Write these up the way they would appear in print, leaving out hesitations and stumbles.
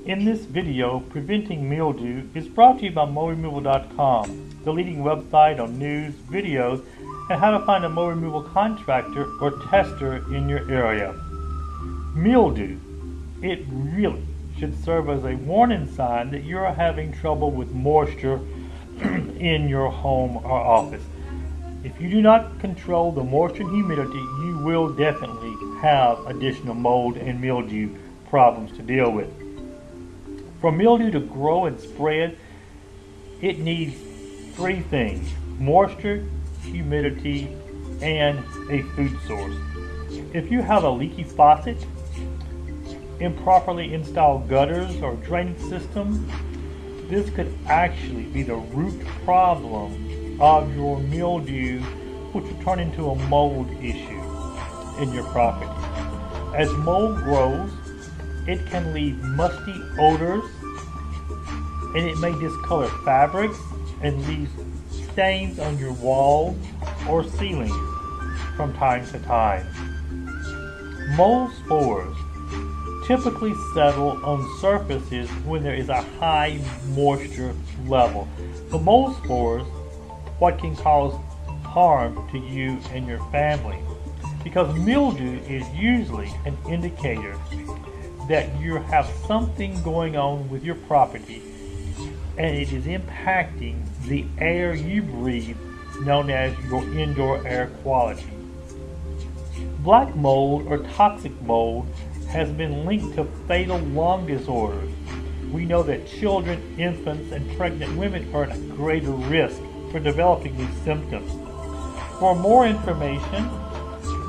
In this video, Preventing Mildew is brought to you by mowremoval.com, the leading website on news, videos, and how to find a mow removal contractor or tester in your area. Mildew. It really should serve as a warning sign that you are having trouble with moisture in your home or office. If you do not control the moisture and humidity, you will definitely have additional mold and mildew problems to deal with. For mildew to grow and spread, it needs three things: moisture, humidity, and a food source. If you have a leaky faucet, improperly installed gutters or drainage system, this could actually be the root problem of your mildew, which will turn into a mold issue in your property. As mold grows, it can leave musty odors, and it may discolor fabrics and leave stains on your walls or ceilings from time to time. Mold spores typically settle on surfaces when there is a high moisture level. The mold spores, what can cause harm to you and your family, because mildew is usually an indicator that you have something going on with your property and it is impacting the air you breathe, known as your indoor air quality. Black mold or toxic mold has been linked to fatal lung disorders. We know that children, infants, and pregnant women are at greater risk for developing these symptoms. For more information,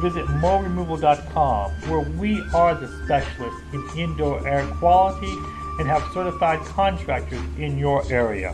visit mowremoval.com, where we are the specialists in indoor air quality and have certified contractors in your area.